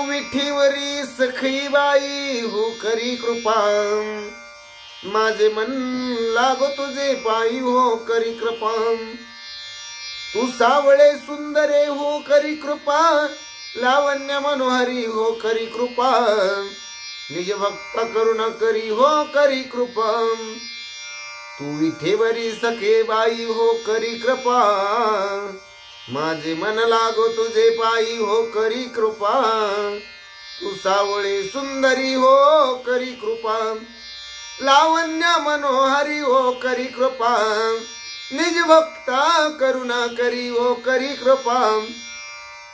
विठीवरी सखी बाई हो करी कृपा, माझे मन लागो तुझे पायी हो करी कृपा। तू सावळे सुंदरे हो करी कृपा, लावण्य मनोहरी हो करी कृपा। निज भक्त करुणा करी हो करी कृपा। तू विठेवरी सखे बाई हो करी कृपा, माझे मन लागो तुझे पायी हो करी कृपा। तू सावळे सुंदरी हो करी कृपा, लावण्य मनोहरी हो करी कृपा। निज भक्ता करुणा करी हो करी कृपा।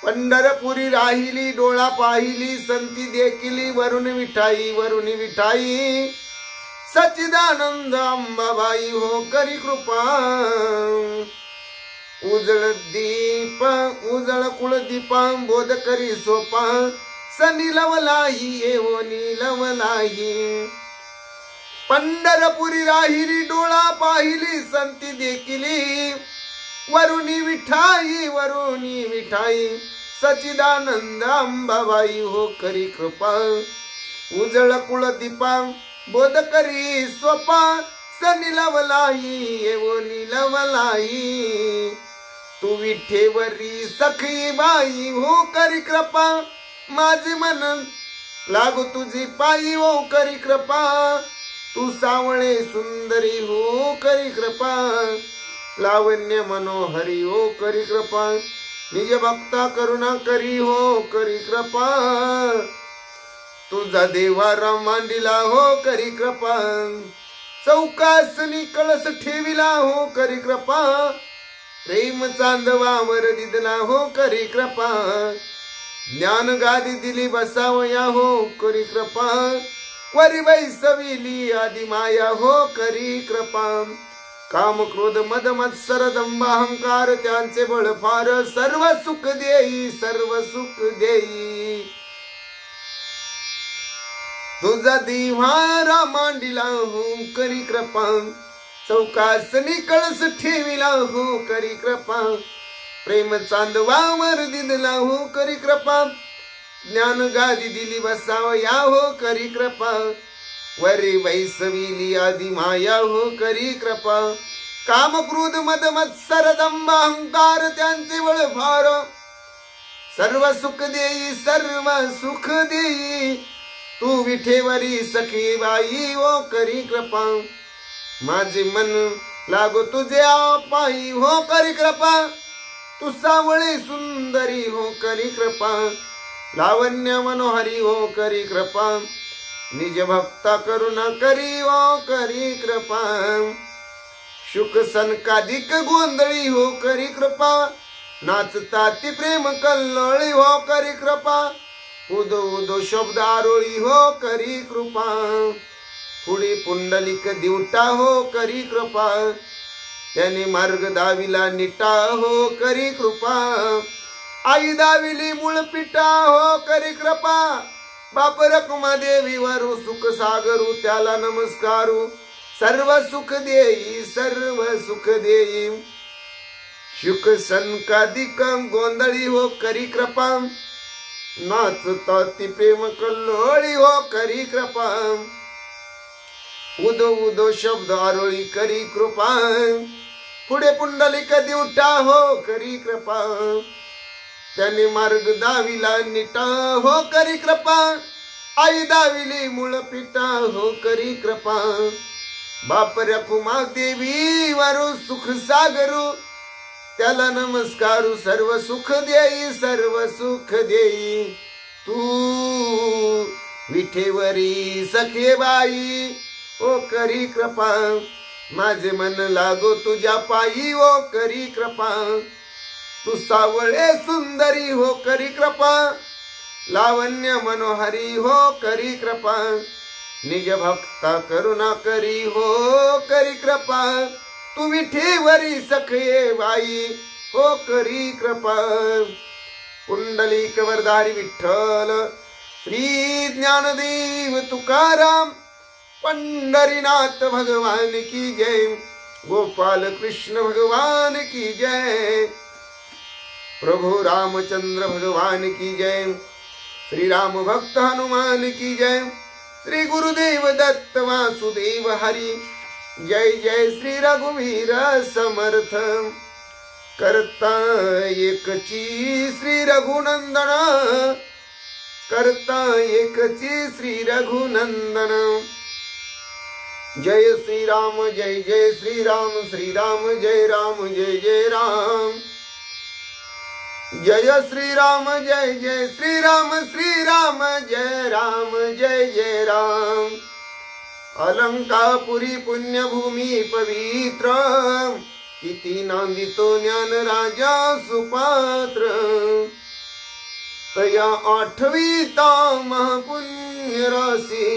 पंढरपुरी राहिली डोळा पाहिली, संती देखिली वरुण विठाई वरुण विठाई। सच्चिदानंद अंबाबाई हो करी कृपा। उजळ दीप उजळ कुळदीपा, बोध करी सोपा। सनिलवलाही येवो नीलवलाही। पंढरपुरी राहिली डोळा पाहिली, संती देखिली वरुणी विठाई वरुणी विठाई। सच्चिदानंद अंबाबाई हो करी कृपा। उजळ कुळदीपा, बोध करी सोपा। सनिलवलाही येवो नीलवलाही। तू विठेवरी सखी बाई हो करी कृपा, माझे मन लागो तुझी पायी हो करी कृपा। तू सावळे सुंदरी हो करी कृपा, लावण्य मनोहरी हो करी कृपा। निज भक्ता करुणा करी हो करी कृपा। तुझा देवारा मांडिला हो करी कृपा। चौकासनी कळस ठेविला हो करी कृपा। प्रेम चांदवावर दिदला हो करी कृपा। ज्ञान गादी दिली बसावया हो करी कृपा। वरी बैसविली आदि माया हो करी कृपा। काम क्रोध मद मत्सर दंभ अहंकार त्यांचे बळ फार, सर्व सुख देई सर्व सुख देई। तुझा दिवारा मांडिला हो करी कृपा। चौकासनी कळस ठेविला हो करी कृपा। प्रेम चांदवावर दिदला हो करी कृपा। ज्ञान गादी दिली बसावया हो करी कृपा। वरी वैसविली आदि माया हो करी कृपा। काम क्रोध मद मत्सर दंभ अहंकार त्यांचे बळ फार, सर्व सुख देई सर्व सुख देई। तू विठेवरी सखी बाई हो करी कृपा, माझे मन लागो तुझे पायी हो करी कृपा। तू सावळे सुंदरी हो करी कृपा, लावण्य मनोहरी हो करी कृपा। निज भक्ता करुणा करी हो करी कृपा। शुक सनकाधिक गोंधळी हो करी कृपा। नाचता ती प्रेम कल्लोळी हो करी कृपा। उदो उदो शब्द आरोळी हो करी कृपा। पुढे पुंडलिक दिवटा हो करी कृपा। त्याने मार्ग दाविला निटा हो करी कृपा। आई दाविली मूळ पिटा हो करी कृपा। बाप रकुमा देवी वरु सुख सागरू त्याला नमस्कारू। सर्व सुख देई सर्व सुख देई। शुक सनकाधिक गोंधळी हो करी कृपा। नाचता ती प्रेम कल्लोळी हो करी कृपा। उदो उदो शब्द आरोळी करी कृपा। पुढे पुंडलिक दिवटा हो करी कृपा। त्याने मार्ग दाविला निटा हो करी कृपा। आई दाविली मूळ पिटा हो करी कृपा। बाप रकुमा देवी वरु सुख सागरू त्याला नमस्कारू सर्व सुख देई सर्व सुख देई तू विठेवरी सखे बाई ओ करी कृपा माझे मन लागो तुझ्या पायी ओ करी कृपा तू सावळे सुंदरी हो करी कृपा लावण्य मनोहरी हो करी कृपा निज भक्ता करुणा करी हो करी कृपा तू विठेवरी सखे बाई हो करी कृपा पुंडलिक वरदारी विठ्ठल श्री ज्ञानदेव तुकाराम पंढरीनाथ भगवान की जय गोपाल कृष्ण भगवान की जय प्रभु रामचंद्र भगवान की जय श्री राम भक्त हनुमान की जय श्री गुरुदेव दत्त वासुदेव हरि जय जय श्री रघुवीर समर्थ करता एकची श्री रघुनंदन करता एकची श्री रघुनंदन जय श्री राम जय जय श्री राम जय राम जय जय राम जय श्री राम जय जय श्री राम जय राम जय जय राम अलंकापुरी पुण्यभूमी पवित्र किती नांदितो ज्ञान राजा सुपात्र तया आठवीता महापुण्य राशी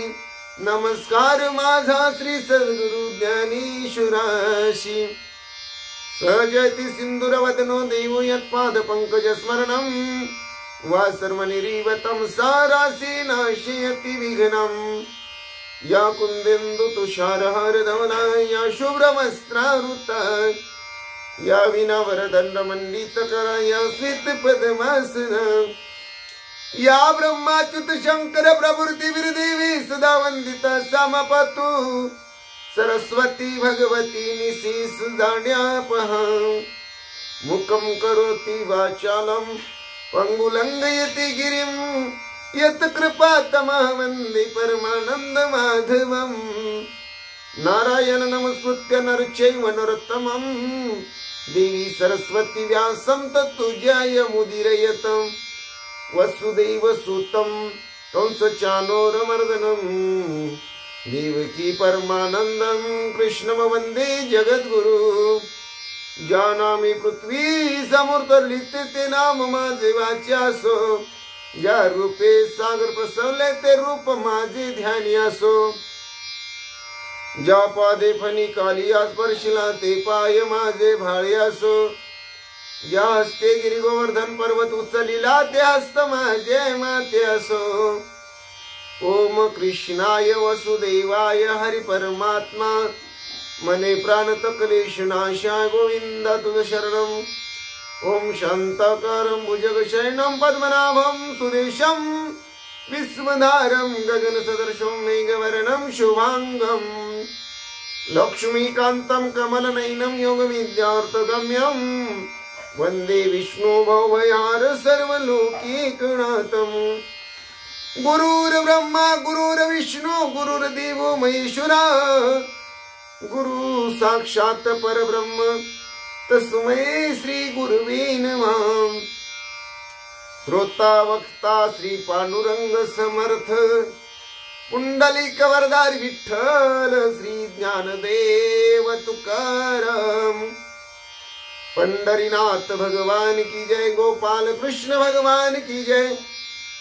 नमस्कार माझा श्री सद्गुरु ज्ञानेश्वराशी सहजति सिंधुरवदनो देवो यत्पाद पंकज स्मरणं वासर्मनिरीवतं सारासी नाशयति विघ्नं या कुंदेन्दु तुषारहार धवला या शुभ्रवस्त्रावृता या विनावरदंड मंडितकरा या स्मित पद्मासना या ब्रह्माच्युत शंकर प्रभृति देवी सदा वंदिता समपतु सरस्वती भगवती निशीस जाड्यापहा मुखं करोति वाचालं पंगुलंघयति गिरिं यत् कृपातमः वन्दे परमानंद माधवं नारायण नमस्कृत्य नरचैव नरोत्तमं देवी सरस्वती व्यासं ततो जयमुदीरयत वसुदेव सुतं कंसचाणूरमर्दनं देवकी परमानंदं कृष्णं वन्दे जगद्गुरु जानामि पृथ्वी समूर्तलिते ते नाम माझे वाच्यासो या रूपे सागर प्रसवले ते रूप माझे ध्यानियासो ज्या पादे फणी कालिया स्पर्शिला ते पाय माझे भाळ्यासो ज्या हस्ते गिरी गोवर्धन पर्वत उचलिला ते हस्त माझे मात्यासो ओम कृष्णाय वसुदेवाय हरि परमात्मा मने प्राण तकलेश नाशाय गोविंद तुझ शरणम ओम शांताकारं भुजगशयनं पद्मनाभं सुरेशं विश्वधारं गगन सदृशं मेघवर्णं शुभांगं लक्ष्मीकान्तं कमलनयनं योगविद्यार्थगम्यं वन्दे विष्णु भवभयहार सर्वलोकीकनाथं गुरुर्ब्रह्मा गुरुर्विष्णु गुरुर्देवो महेश्वरा गुरु साक्षात परब्रह्म तस्मै श्री गुरुवे नमः श्रोता वक्ता श्री पांडुरंग समर्थ पुंडलिक वरदारी विठ्ठल श्री ज्ञानदेव तुकाराम पंढरीनाथ भगवान की जय गोपाल कृष्ण भगवान की जय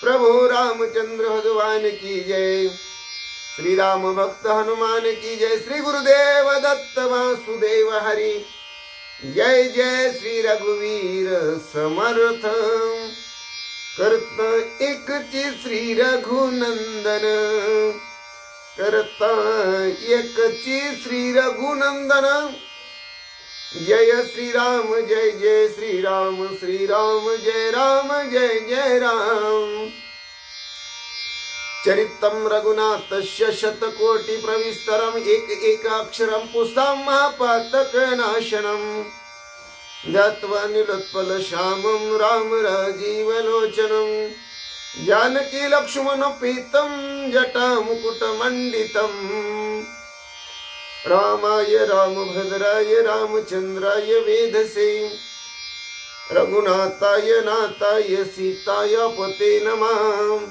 प्रभु रामचंद्र भगवान की जय श्री राम भक्त हनुमान की जय श्री गुरुदेव दत्त वासुदेव हरि जय जय श्री रघुवीर समर्थ करता एकची श्री रघुनंदन करता एकची श्री रघुनंदन जय श्री राम जय जय श्री राम जय जय राम चरितं रघुनाथस्य शतकोटि प्रविस्तरं एक अक्षरं पुस्तं महापातकनाशनं ध्यात्वा नीलोत्पल श्यामं राम राजीवलोचनं जानकी लक्ष्मणोपेतं जटामुकुटमण्डितं रामाय रामभद्राय रामचन्द्राय वेधसे रघुनाथाय नाथाय सीताय पते नमः।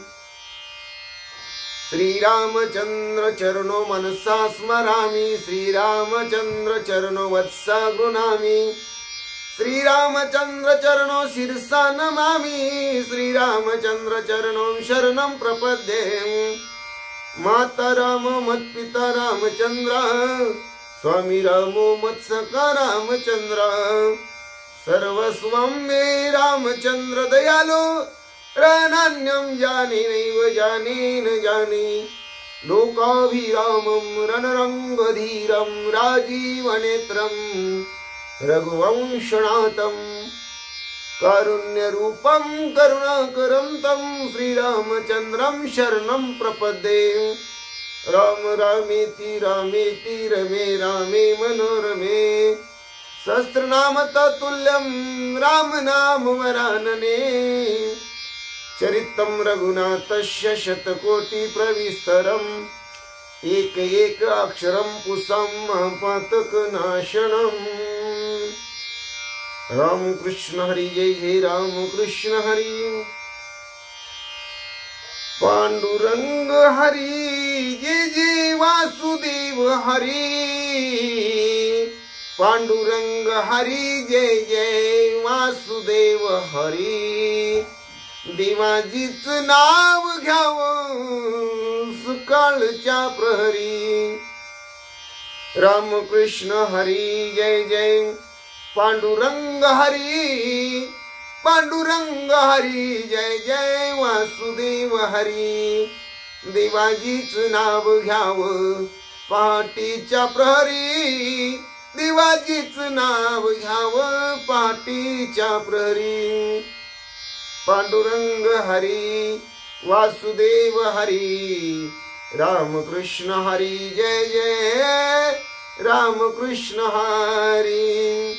श्रीरामचंद्र चरणो मनसा स्मरामि, श्रीरामचंद्र चरणो वत्सा गृह्णामि, श्रीरामचंद्र चरणो शिरसा नमामि, श्रीरामचंद्र चरणो शरणं प्रपद्ये। माता राम मत्पिता रामचंद्र, स्वामी रामो मत्सखा रामचंद्र, सर्वस्वं मे रामचंद्र दयालो, रणन्यं जाने नैव जाने न जाने। लोकाभिरामं रणरंगधीरं राजीवनेत्रं रघुवंशनाथं कारुण्यरूपं करुणाकरं तं श्रीरामचन्द्रं शरणं प्रपद्ये। राम रामेति रामेति रमे रामे मनोरमे, सहस्रनाम तत्तुल्यं राम नाम वरानने। चरितं रघुनाथस्य शतकोटि प्रविस्तरम्, एक एक अक्षरं पुंसां महापातकनाशनम्। राम कृष्ण हरि जय जय राम कृष्ण हरि। पांडुरंग हरि जय जय वासुदेव हरि, पांडुरंग हरि जय जय वासुदेव हरि। देवाजीच नाव घ्यावं सकाळच्या प्रहरी, रामकृष्ण हरी जय जय पांडुरंग हरी, पांडुरंग हरी जय जय वासुदेव हरी। देवाजीच नाव घ्यावं पहाटीच्या प्रहरी, देवाजीच नाव घ्यावं पहाटीच्या प्रहरी। पांडुरंग हरी वासुदेव हरी, रामकृष्ण हरी जय जय रामकृष्ण हरी।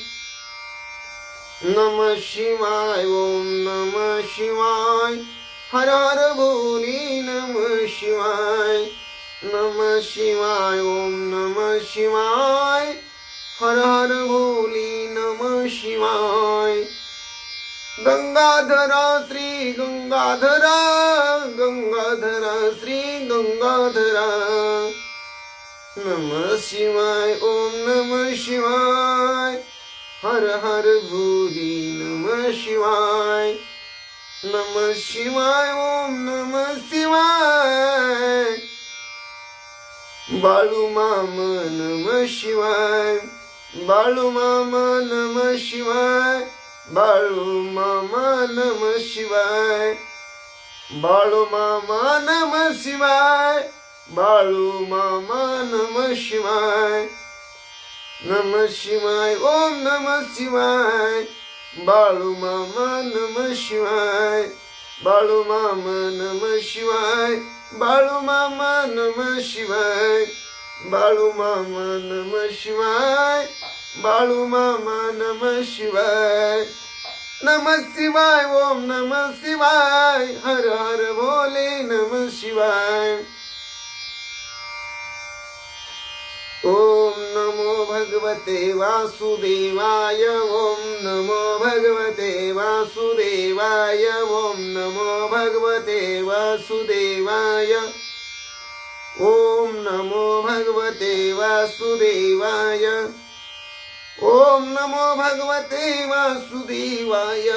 नमः शिवाय ओम नमः शिवाय, हर हर भोले नमः शिवाय, नमः शिवाय ओम नमः शिवाय, हर हर भोले नमः शिवाय। गंगाधरा श्री गंगाधरा, गंगाधरा श्री गंगाधरा, नमः शिवाय ओम नमः शिवाय, हर हर भोले नमः शिवाय, नमः शिवाय ओम नमः शिवाय। बाळू मामा नमः शिवाय, बाळू मामा नमः शिवाय, बाळू मामा नमः शिवाय, बाळू मामा नमः शिवाय, बाळू मामा नमः शिवाय। नमः शिवाय ओम नमः शिवाय, बाळू मामा नमः शिवाय, बाळू मामा नमः शिवाय, बाळू मामा नमः शिवाय, बाळू मामा नमः शिवाय, बाळू मामा नमः शिवाय। नमः शिवाय ओम नमः शिवाय, हर हर भोले नमः शिवाय। ओम नमो भगवते वासुदेवाय, ओम नमो भगवते वासुदेवाय, ओम नमो भगवते वासुदेवाय, ओम नमो भगवते वासुदेवाय, ओम नमो भगवते वासुदेवाय,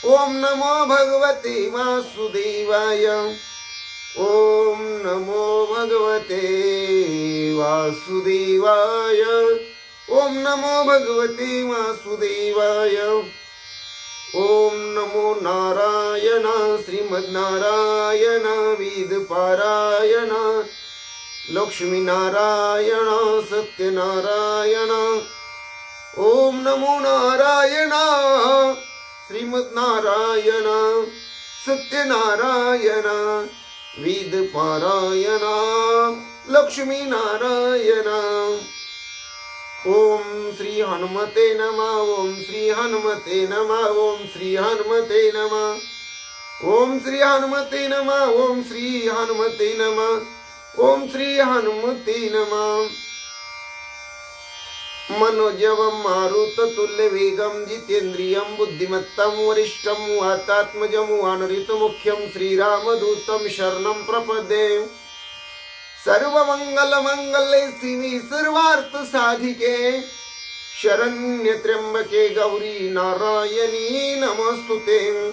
ओम नमो भगवते वासुदेवाय, ओम नमो भगवते वासुदेवाय, ओम नमो भगवते वासुदेवाय। ओम नमो नारायण श्रीमद्नारायण वेद पारायण, लक्ष्मी नारायण सत्यनारायण। ओम नमो नारायण श्रीमद्नारायण सत्यनारायण वेद पारायण लक्ष्मी नारायण। ओम श्री हनुमते नमः, ओम श्री हनुमते नमः, ओम श्री हनुमते नमः, ओम श्री हनुमते नमः, ओम श्री हनुमते नमः, ओम श्री हनुमते नमः। मनोजवं मारुततुल्यवेगं जितेन्द्रियं बुद्धिमत्तं वरिष्ठं वातात्मजं वानरितमुख्यं श्रीरामदूतं शरणं प्रपद्ये। सर्वमंगलमंगले शिवे सर्वार्थसाधिके शरण्यत्र्यंबके गौरी नारायणी नमस्तुते।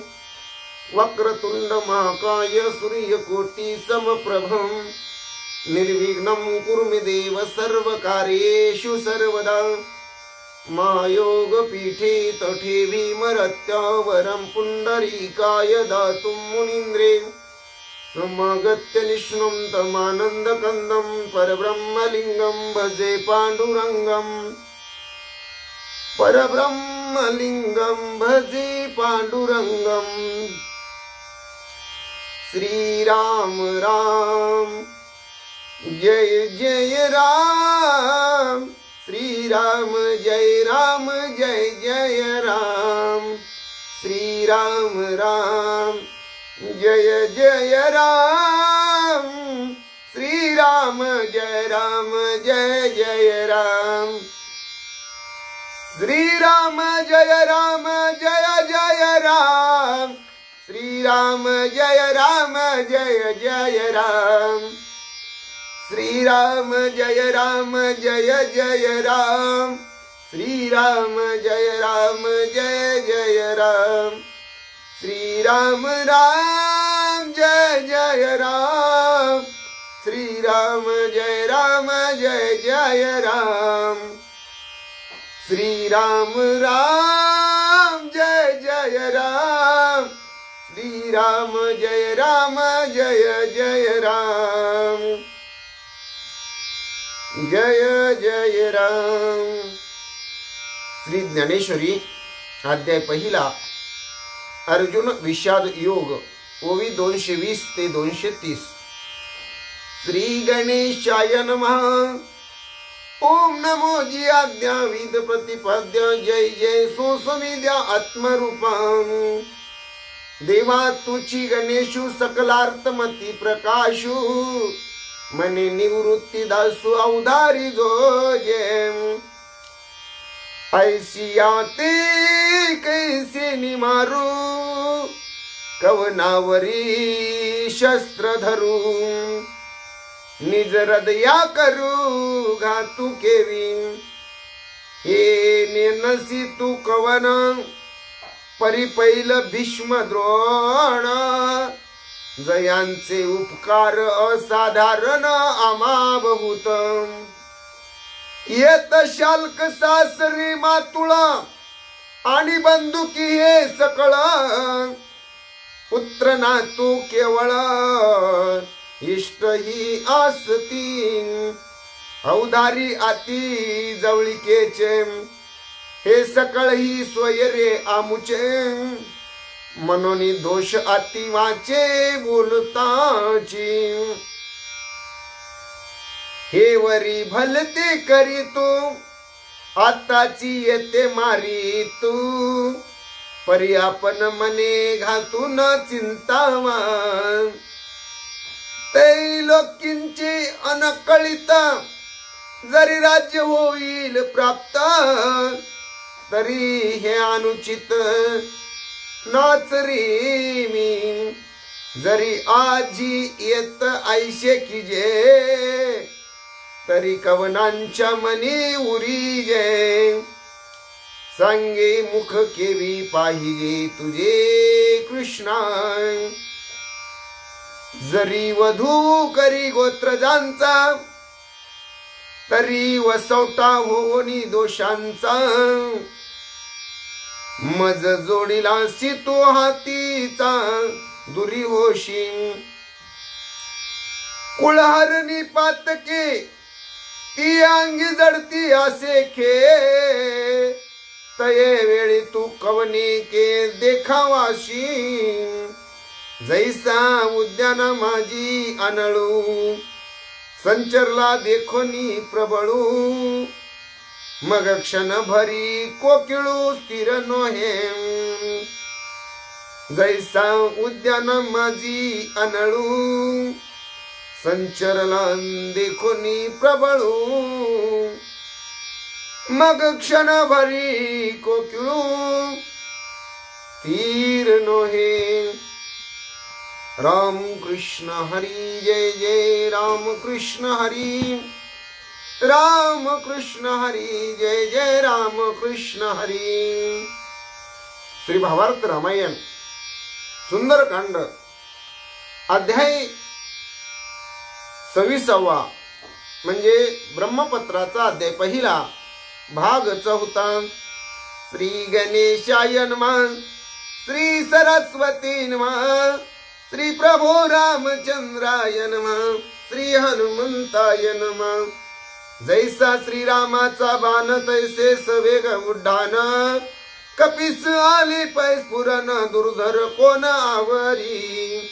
वक्रतुंड महाकाय सूर्यकोटि समप्रभं निर्विघ्नं कुरु मे देव सर्वकार्येषु सर्वदा। मायोगपीठे तटे भीमरत्यावरं पुण्डरीकाय दातुं मुनीन्द्रे समागत्य निष्णुं तमानन्दकन्दं परब्रह्मलिङ्गं भजे पाण्डुरङ्गं। परब्रह्मलिङ्गं भजे पाण्डुरङ्गं। श्रीराम राम जय जय राम, श्रीराम जय जय राम, श्रीराम राम जय जय राम, श्रीराम जय जय राम, श्रीराम जय जय राम, श्रीराम जय जय राम, श्रीराम जय जय राम, श्रीराम जय जय राम, श्रीराम राम जय राम, श्रीराम जय जय राम, श्रीराम राम जय राम, श्रीराम जय जय राम, जय जय राम। श्री ज्ञानेश्वरी अध्याय पहिला अर्जुन विषाद योग ओवी 220 ते 230। श्री गणेशाय नमः। ओम नमो जी आज्ञा विद प्रतिपद्य जय जय सोसविद्या आत्मरूपं। देवा तुची गणेशु सकलार्थमती प्रकाशु मने निवृत्ती दासु अवधारी जो जे। ऐसियाते कैसे निमारू कवनावरी शस्त्र धरू। निज हृदया करू घातू केवी। हे नेनसी तू कवन परिपैल भीष्म द्रोण। जयांचे उपकार असाधारण आमा बहुत। येत शाल्क सासरी मातुळा आणि बंदुकी हे सकळ। पुत्र नातू केवळ इष्ट ही आसती। अवधारी आती जवळिकेचे हे सकळ ही स्वयरे आमुचे। मनोनी दोष अति वाचे बोलताची। हे वरी भलते करी तू आताची येते मारी तू। परी आपण मने घातून चिंतावा। ते लोकींचे अनकळित जरी राज्य होईल प्राप्त। तरी हे अनुचित नाचरी मी। जरी आजी येत ऐशे कीजे तरी कवनांच्या मनी उरी जे। सांगे मुख केवी पाहिजे तुझे कृष्णा। जरी वधू करी गोत्रजांचा तरी वसवटा होनी दोषांचा। मज जोडीला तो हातीचा दुरी होशी। कुळहरणी पातके ती अंगी जडती असे खे। तये वेळी तू कवनी के देखावाशी। जैसा उद्यान माझी अनळू संचरला देखोनी प्रबळू। मग क्षण भरी कोकिळू स्थिर नोहे। जैसा उद्यान माझी अनळू संचरला देखोनी प्रबळू। मग क्षण भरी कोकिळू तीर नोहे. राम कृष्ण हरी जय जय राम कृष्ण हरी. राम कृष्ण हरी जय जय राम कृष्ण हरी. श्री भावार्थ रामायण सुंदरकांड अध्याय 26 म्हणजे ब्रह्मपत्राचा अध्याय पहिला भाग 4. श्री गणेशाय नमः. श्री सरस्वती नमः. श्री प्रभो रामचंद्राय नमः. श्री हनुमंताय नमः. जैसा श्रीरामाचा बाण तैसे सवेग उड्डाण. कपिस आले पै स्फुरण दुर्धर कोण आवरी.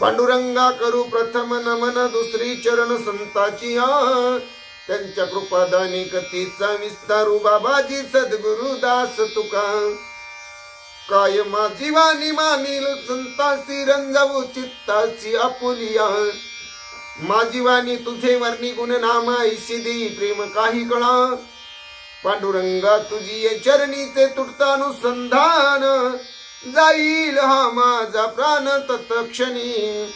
पांडुरंगा करू प्रथम नमन दुसरी चरण संताची. त्यांच्या कृपादानी कथेचा विस्तारू बाबाजी सद्गुरु दास तुका. काय माझी वाणी मानील संतासी रंजवू चित्ताची आपुलिया. माझी वाणी तुझे वर्णी गुण नाम ऐशी देई प्रेम काही कळा. पांडुरंगा तुझी चरणीचे तुटतानुसंधान. जाईल हा माझा प्राण तत्क्षणी.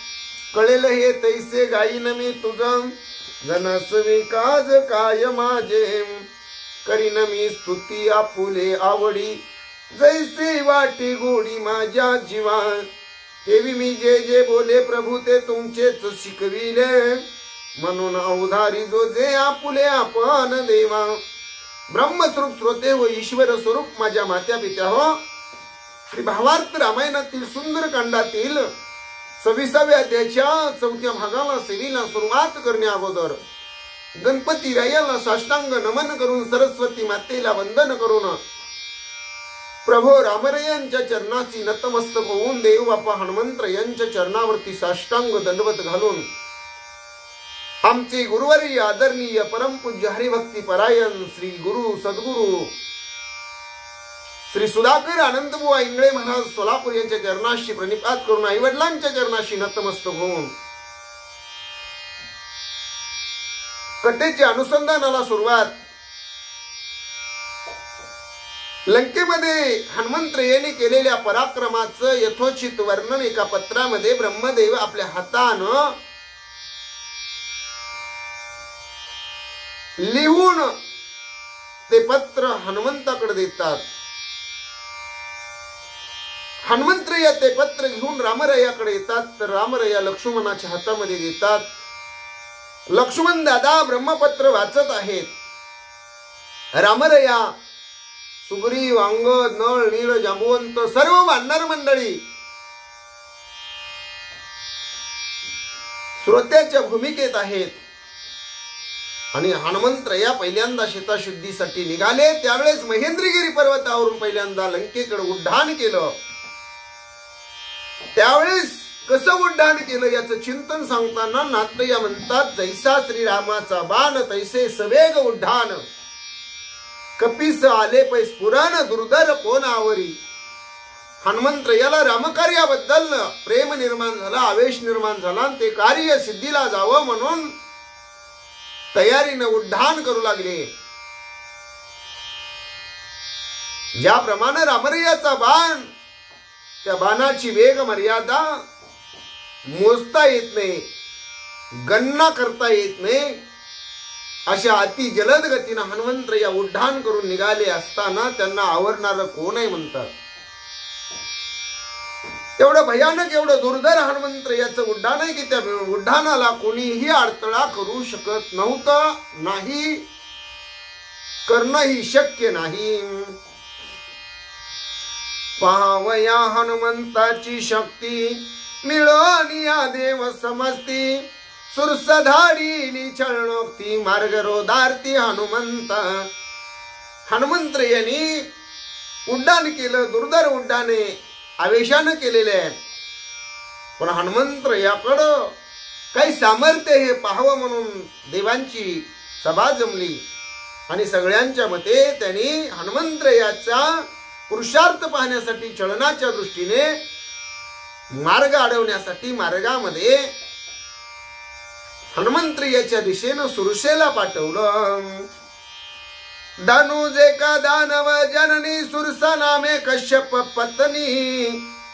कळेल हे तैसे गाईन मी तुझं जनस्वे काज काय माझे. करीन मी स्तुती आपुले आवडी. जैसे वाटे गोडी माझ्या जीवा. तेवी मी जे जे बोले प्रभू ते तुमचेच शिकविले. म्हणून अवधारी जो जे आपुले आपण देवा. ब्रह्मस्वरूप श्रोते व ईश्वर स्वरूप माझ्या मात्या पित्या हो. श्री भावार्थ रामायणातील सुंदरकांडातील 26व्या अध्यायाच्या 4थ्या भागाला सेवेला सुरुवात करण्या अगोदर गणपती रायाला साष्टांग नमन करून सरस्वती मातेला वंदन करून प्रभो रामरायांच्या चरणाची नतमस्तक होऊन देव बापा हनुमंत यांच्या चरणावरती साष्टांग दंडवत घालून आमचे गुरुवर्य आदरणीय परमपूज्य हरिभक्ती परायण श्री गुरु सद्गुरु श्री सुधाकर आनंदबुवा इंगळे महाराज सोलापूर यांच्या चरणाशी प्रणिपात करून आईवडिलांच्या चरणाशी नतमस्तक होऊन कथेच्या अनुसंधानाला सुरुवात. लंकेमध्ये हनुमंत यांनी केलेल्या पराक्रमाचं यथोचित वर्णन एका पत्रामध्ये ब्रह्मदेव आपल्या हातानं लिहून ते पत्र हनुमंताकडे देतात. हनुमंतराया ते पत्र घेऊन रामरायाकडे येतात. तर रामराया लक्ष्मणाच्या हातामध्ये देतात. लक्ष्मण दादा ब्रह्मपत्र वाचत आहेत. रामराया सुग्रीव अंगद नळ नीळ जांबुवंत सर्व वानर मंडळी श्रोत्याच्या भूमिकेत आहेत. आणि हनुमंतराया पहिल्यांदा शेताशुद्धीसाठी निघाले. त्यावेळेस महेंद्रगिरी पर्वतावरून पहिल्यांदा लंकेकडे उड्डाण केलं. त्यावेळेस कसं उड्डाण केलं याचं चिंतन सांगताना नाथया म्हणतात, जैसा श्रीरामाचा बाण तैसे सवेग उड्डाण. कपिस आले पै स्फुरण दुर्धर कोण आवरी. हनुमंतरायाला रामकार्याबद्दल प्रेम निर्माण झाला, आवेश निर्माण झाला. ते कार्य सिद्धीला जावं म्हणून तयारीनं उड्डाण करू लागले. ज्याप्रमाणे रामरायाचा बाण त्या बाणाची वेग मर्यादा मोजता येत नाही, गणना करता येत नाही, अशा अति जलद गतीनं हनुमंतराया उड्डाण करून निघाले असताना त्यांना आवरणार कोण आहे म्हणतात. एवढं भयानक एवढं दुर्धर हनुमंतरायाचं उड्डाण आहे की त्या उड्डाणाला कोणीही अडथळा करू शकत नव्हतं. नाही करणंही शक्य नाही. पाहावया हनुमंताची शक्ती मिळून या देव समजती. सुरसधाडी छळणोक्ती मार्ग रोधारती हनुमंत. हनुमंतरायांनी उड्डाण केलं. दुर्धर उड्डाणे आवेशानं केलेले आहे. पण हनुमंतरायाकडं काही सामर्थ्य हे पाहावं म्हणून देवांची सभा जमली. आणि सगळ्यांच्या मते त्यांनी हनुमंतरायाचा पुरुषार्थ पाहण्यासाठी चलनाच्या दृष्टीने मार्ग अडवण्यासाठी मार्गामध्ये हनुमंतरायाच्या दिशेनं सुरसेला पाठवलं. धनुजे का दानव जननी सुरसा नामे कश्यप पत्नी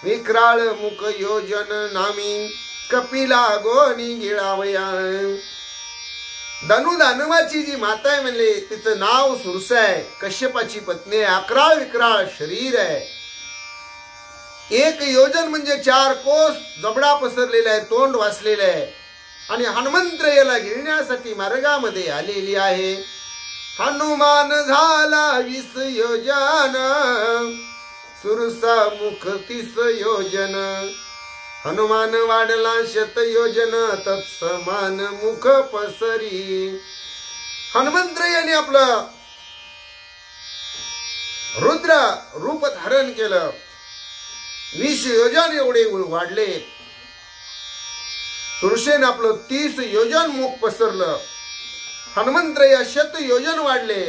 विक्राळ मुख योजन नामी कपिला गोनी गिळावया. धनु दानवाची जी माता आहे म्हणले तिचं नाव सुरसा आहे, कश्यपाची पत्नी आहे, अकराळ विक्राळ शरीर आहे. 1 योजन म्हणजे 4 कोस जबडा पसरलेला आहे, तोंड वाचलेलं आहे आणि हनुमंत याला गिळण्यासाठी मार्गामध्ये आलेली आहे. हनुमान झाला 20 योजन सुरसा मुख 30 योजन. हनुमान वाढला 100 योजन तत्समान मुख पसरी. हनुमंत याने आपलं रुद्र रूप धारण केलं, 20 योजन एवढे वाढले. सुरसेन आपलं 30 योजन मुख पसरलं. हनुमंत या 100 योजन वाढले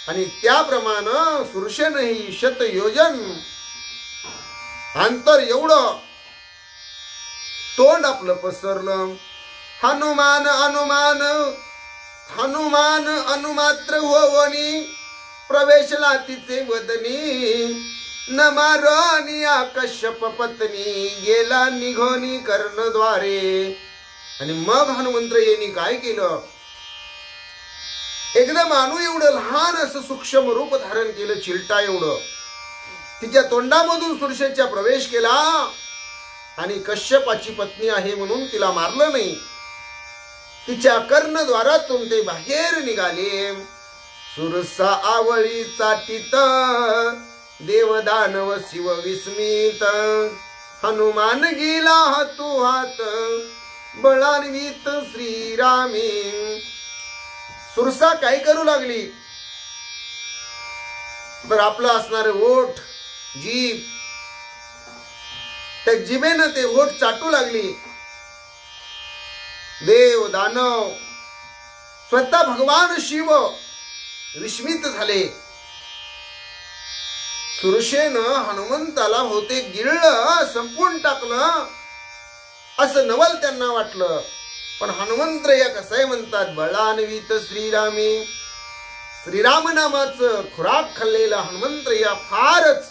आणि त्याप्रमाणे सुरसेनही 100 योजन अंतर एवढं तोंड आपलं पसरलं. हनुमान अनुमान हनुमान अनुमात्र होवनी प्रवेशला तिचे वदनी. न मारनिया कश्यप पत्नी गेला निघोनी कर्णद्वारे. आणि मग हनुमंत यांनी काय केलं, एकदम अणू एवढं लहान असं सूक्ष्म रूप धारण केलं, चिलटा एवढं. तिच्या तोंडामधून सुरसेनच्या प्रवेश केला आणि कश्यपाची पत्नी आहे म्हणून तिला मारलं नाही. तिच्या कर्णद्वारातून ते बाहेर निघाले. सुरसा आवळी चाटीत देवदानव शिव विस्मित. हनुमान गेला हातू हात बळान्वित श्रीरामी. सुरसा काय करू लागली, तर आपलं असणारे ओठ जीभ, त्या जिभेनं ते ओठ चाटू लागली. देव दानव स्वतः भगवान शिव विस्मित झाले. सुरसेनं हनुमंताला होते गिळलं, संपून टाकलं असं नवल त्यांना वाटलं. पण हनुमंत या कसं म्हणतात, बळान्वित श्रीरामी. श्रीराम नामाचं खुराक खाल्लेला हनुमंत या फारच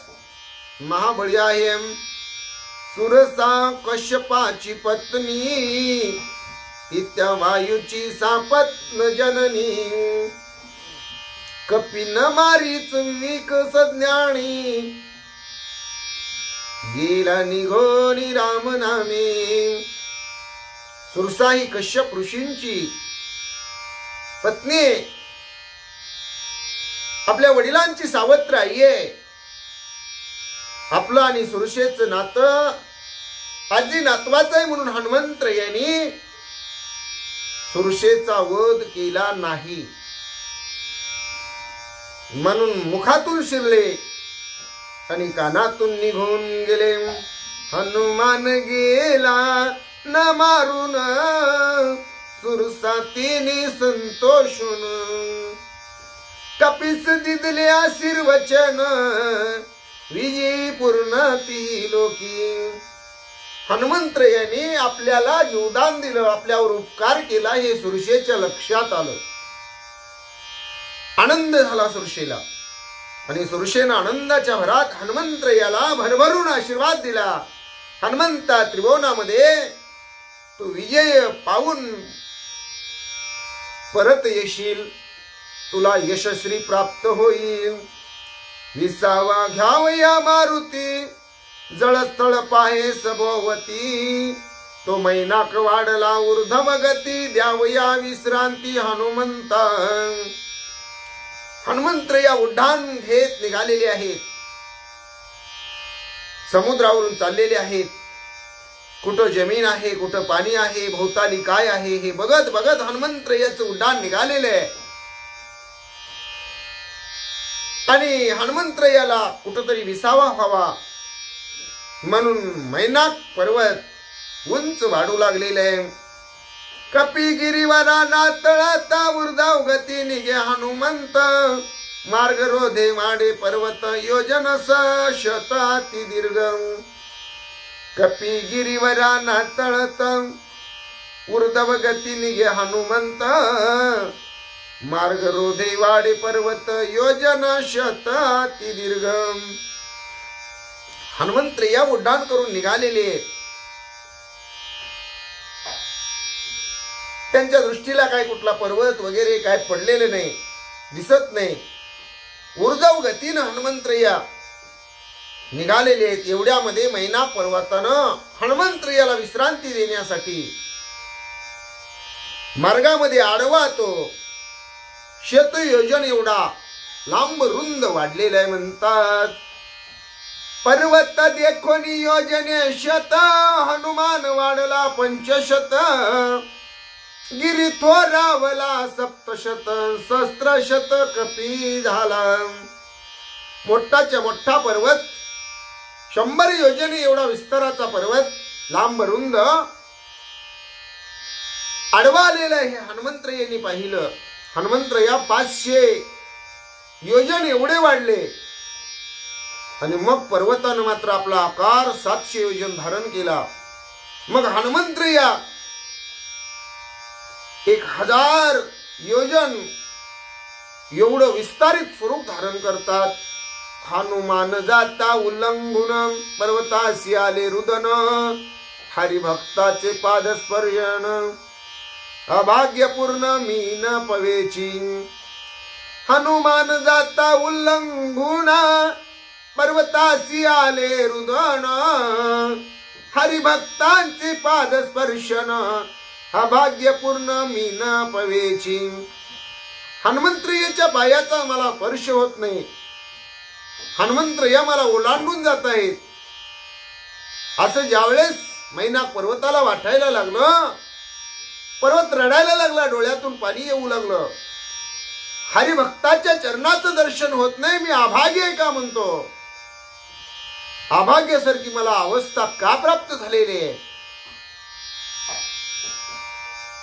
महाबळी आहे. सुरसा कश्यपाची पत्नी तित्या वायूची सापत्न जननी. कपिन मारीच विवेक सज्ञानी गेला निघोनी राम नामे. सुरसा ही कश्यप ऋषींची पत्नी, आपल्या वडिलांची सावत्र आई आहे. आपलं आणि सुरसेचं नातं आजी नातवाचं आहे म्हणून हनुमंत यांनी सुरसेचा वध केला नाही. म्हणून मुखातून शिरले आणि कानातून निघून गेले. हनुमान गेला न मारून सुरसा तिने संतोषून. कपिस दिदले आशीर्वचन विजयी पूर्ण ती लोकी. हनुमंत यांनी आपल्याला जीवदान दिलं, आपल्यावर उपकार केला हे सुरसेच्या लक्षात आलं. आनंद झाला सुरसेला आणि सुरसेनं आनंदाच्या भरात हनुमंत याला भरभरून आशीर्वाद दिला. हनुमंता त्रिभुवनामध्ये तू विजय पाहून परत येशील, तुला यशस्वी प्राप्त होईल. विसावा घ्यावया मारुती जळस्थळ पाहे सभोवती. तो मैनाक वाढला ऊर्ध्व गती द्यावया विश्रांती हनुमंता. हनुमंत या उड्डाण घेत निघालेले आहेत, समुद्रावरून चाललेले आहेत. कुठं जमीन आहे, कुठं पाणी आहे, भोवताली काय आहे हे बघत बघत हनुमंत याचं उड्डाण निघालेलं आहे. आणि हनुमंत याला कुठंतरी विसावा व्हावा म्हणून मैनाक पर्वत उंच वाढू लागलेले आहे. कपिगिरीवरा नातळता ऊर्ध्व गती निघे हनुमंत. मार्ग रोधे वाडे पर्वत योजन शताती दीर्घ. कपिगिरीवरा नातळत ऊर्ध्व गती निघे हनुमंत. मार्ग रोधे वाडे पर्वत योजना शत अति दीर्घ. हनुमंतय्या उड्डाण करून निघालेले. त्यांच्या दृष्टीला काय कुठला पर्वत वगैरे काय पडलेले नाही, दिसत नाही. ऊर्ध्व गतीनं हनुमंतय्या निघालेले आहेत. एवढ्यामध्ये मैनाक पर्वतानं हनुमंतय्याला विश्रांती देण्यासाठी मार्गामध्ये आडवा तो शतयोजन एवढा लांब रुंद वाढलेला आहे. म्हणतात पर्वत देखोनी योजने शत हनुमान वाढला 500 गिरी थोरावला 700 सहस्त्रशत कपी झाला. मोठाच्या मोठा पर्वत 100 योजने एवढा विस्ताराचा पर्वत लांब रुंद आडवा आलेला हे हनुमंतय्यांनी पाहिलं. हनुमंतय्या 500 योजन एवढे वाढले आणि मग पर्वतानं मात्र आपला आकार 700 योजन धारण केला. मग हनुमंतय्या 1000 योजन एवढं विस्तारित स्वरूप धारण करतात. हनुमान जाता उल्लंघुन पर्वतासी आले रुदन हरिभक्ताचे पादस्पर्शन अभाग्यपूर्ण मीन पवेची. हनुमान जाता उल्लंघुन पर्वतासी आले रुदन हरिभक्तांचे पादस्पर्शन अभाग्यपूर्ण मीन पवेची. हनुमंतय्याच्या पायाचा मला स्पर्श होत नाही. हनुमंतय्या मला ओलांडून जात आहेत असं ज्यावेळेस मैनाक पर्वताला वाटायला लागलं, पर्वत रडायला लागला, डोळ्यातून पाणी येऊ लागलं. हरिभक्ताच्या चरणाचं दर्शन होत नाही, मी अभाग्य आहे का म्हणतो. अभाग्यासारखी मला अवस्था का प्राप्त झालेली आहे.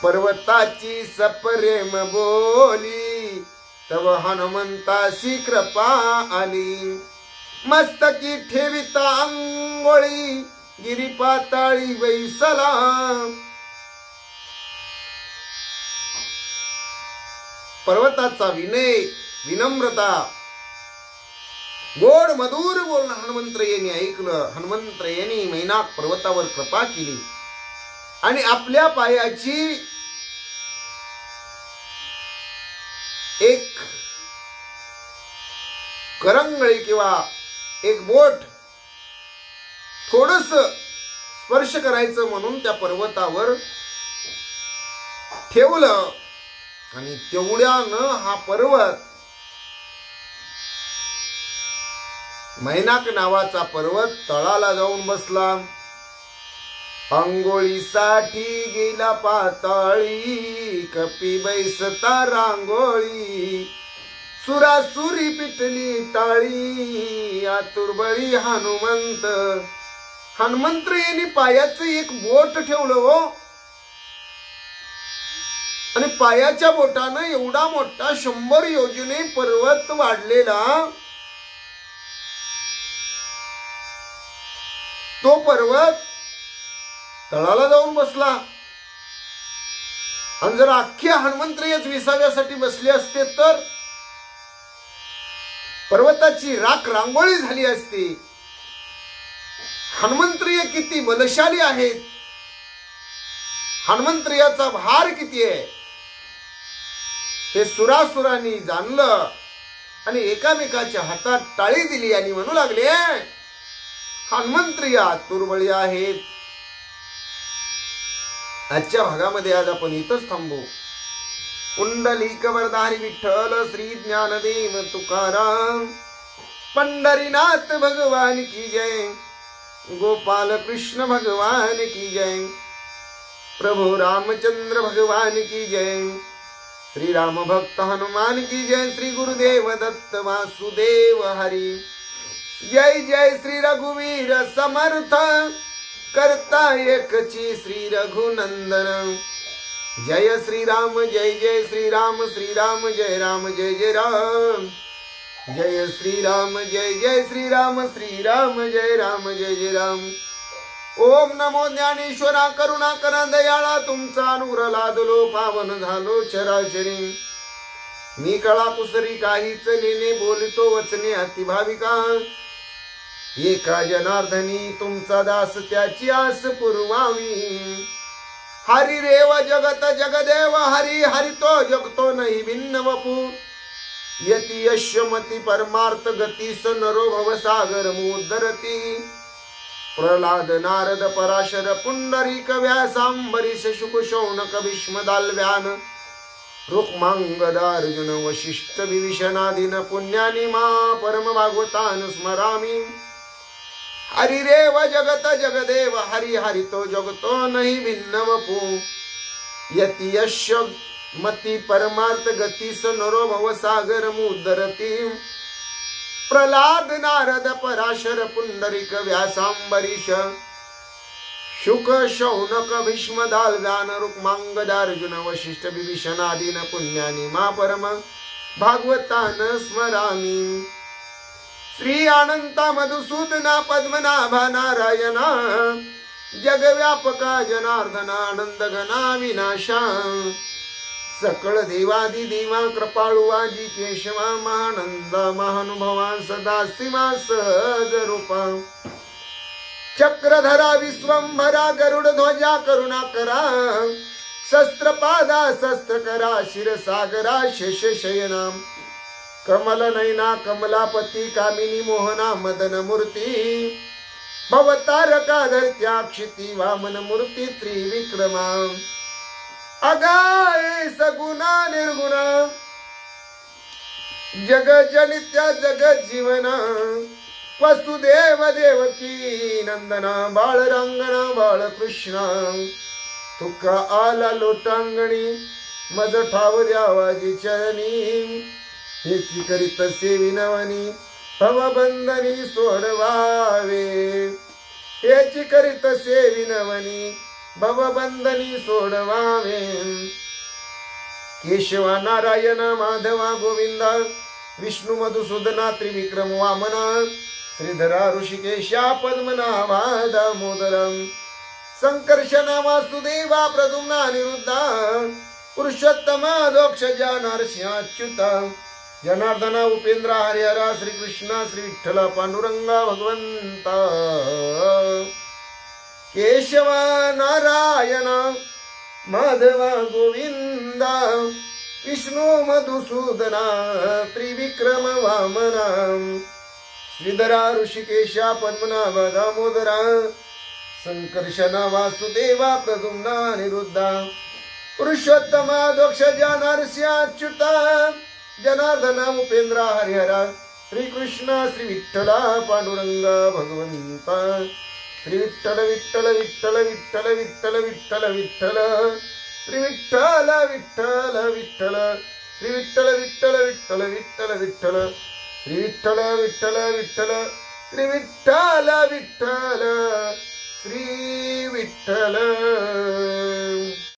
पर्वताची सप्रेम बोली तव हनुमंताशी कृपा आली. मस्तकी ठेविता अंगोळी गिरी पाताळी बैसला. पर्वताचा विनय विनम्रता गोड मधुर बोलणं हनुमंतय्यांनी ऐकलं. हनुमंतय्यांनी मैनाक पर्वतावर कृपा केली आणि आपल्या पायाची एक करंगळी किंवा एक बोट थोडस स्पर्श करायचं म्हणून त्या पर्वतावर ठेवलं आणि तेवढ्यानं हा पर्वत मैनाक नावाचा पर्वत तळाला जाऊन बसला. अंघोळीसाठी गेला पाताळी कपी बैसता रांगोळी. सुरासुरी पिटली टाळी आतुरबळी हनुमंत. हनुमंतय्यांनी पायाचं एक बोट ठेवलं हो आणि पायाच्या बोटानं एवढा मोठा 100 योजने पर्वत वाढलेला तो पर्वत तळाला जाऊन बसला. आणि जर अख्ख्या हनुमंतय्याच विसाव्यासाठी बसले असते तर पर्वताची राख रांगोळी झाली असती. हनुमंतय्य किती बलशाली आहेत, हनुमंतय्याचा भार किती आहे हे सुरासुरांनी जाणलं आणि एकामेकाच्या हातात टाळी दिली आणि म्हणू लागले हनुमंतय्य आतुरबळी आहेत. आजच्या भागामध्ये आज आपण इथंच थांबू. पुंडलिक वरदारी विठ्ठल श्री ज्ञानदेव तुकाराम पंढरीनाथ भगवान की जय. गोपाल कृष्ण भगवान की जय. प्रभु रामचंद्र भगवान की जय. श्री राम भक्त हनुमान की जय. श्री गुरुदेव दत्त वासुदेव हरि जय. जय श्री रघुवीर समर्थ करता एकची श्री रघुनंदन. जय श्री राम जय जय श्री राम. श्री राम जय राम जय जय राम. जय श्री राम जय जय श्री राम. श्री राम जय राम जय जय राम. ओम नमो ज्ञानेश्वरा करुणा करा दयाळा. तुमचा नूर लादलो पावन झालो चराचरी. मी कळा कुसरी काहीच नेने बोलतो वचने अति भाविका एका जनार्दनी तुमचा दास त्याची आस पुरवावी हरी रेव जगत जगदेव हरी हरितो जगतो नाही भिन्न वपू यती यशमती परमार्थ गती स नरो भवसागर मुदरती प्रल्हाद नारद पराशर पुंडरीक व्यासांबरीश शुक शौनक भीष्म दाल्व्यान रुक्मांगदार्जुन वशिष्ठ विभीषणादीन पुण्यानी मा परम भागवतान स्मरामी हरि रेव जगत जगदेव हरि हरितो जगतो नहीं भिन्न वपू यति यश मती परमार्थ गती स नरो भवसागर मुदरती प्रल्हाद नारद पराशर पुंडरीक व्यासांबरीश शुक शौनक भीष्म दाल्व्यान रुक्मांगदार्जुन वशिष्ठ विभीषणादीन पुण्यानी मा परम भागवतान स्मरामी श्री अनंता मधुसूदना पद्मनाभा नारायणा जगव्यापका जनार्दना आनंद घना विनाशा सकळ देवादि देवा कृपाळू आजी केशवा महानंद महानुभवा सदा शिवा सहज रूपा चक्रधरा विश्वंभरा गरुड ध्वजा करुणाकरा शस्त्रपादा शस्त्रकरा शिरसागरा शेष शयना कमल नयना कमलापती कामिनी मोहना मदन मूर्ती भवतारका धरत्या क्षिती वामन मूर्ती त्रिविक्रमा अगाय सगुणा निर्गुणा जग जनित्या जगत जीवना वसुदेव देवकी नंदना बाळरांगणा बाळकृष्णा तुका आला लोटांगणी मज ठाव द्यावाजी चरणी हेची करीत सेविनवनी भवबंधनी सोडवावे हेची करीत सेविनवनी भवबंधनी सोडवावे केशवा नारायण माधवा गोविंदा विष्णु मधुसूदना त्रिविक्रम वामना श्रीधरा ऋषिकेशा पद्मनाभा दामोदरम संकर्षणा वासुदेवा प्रद्युम्ना अनिरुद्धा पुरुषोत्तम दोक्षजा नरसिंहाच्युता जनार्दना उपेंद्र हरिहरा श्रीकृष्ण श्री विठ्ठल पांडुरंगा भगवंता केशवा नारायण माधवा गोविंदा विष्णु मधुसूदना त्रिविक्रम वामना श्रीधरा ऋषिकेशा पद्मनाभ दामोदरा संकर्षणा वासुदेवा प्रद्युम्ना अनिरुद्धा पुरुषोत्तम दोक्षजा नरसिंहाच्युता जनार्दना उपेंद्र हरिहरा श्रीकृष्ण श्री विठ्ठल पांडुरंगा भगवंता श्री विठ्ठल विठ्ठल विठ्ठल विठ्ठल विठ्ठल विठ्ठल विठ्ठल श्री विठ्ठल विठ्ठल विठ्ठल श्री विठ्ठल विठ्ठल विठ्ठल विठ्ठल विठ्ठल श्री विठ्ठल विठ्ठल विठ्ठल श्री विठ्ठल विठ्ठल श्री विठ्ठल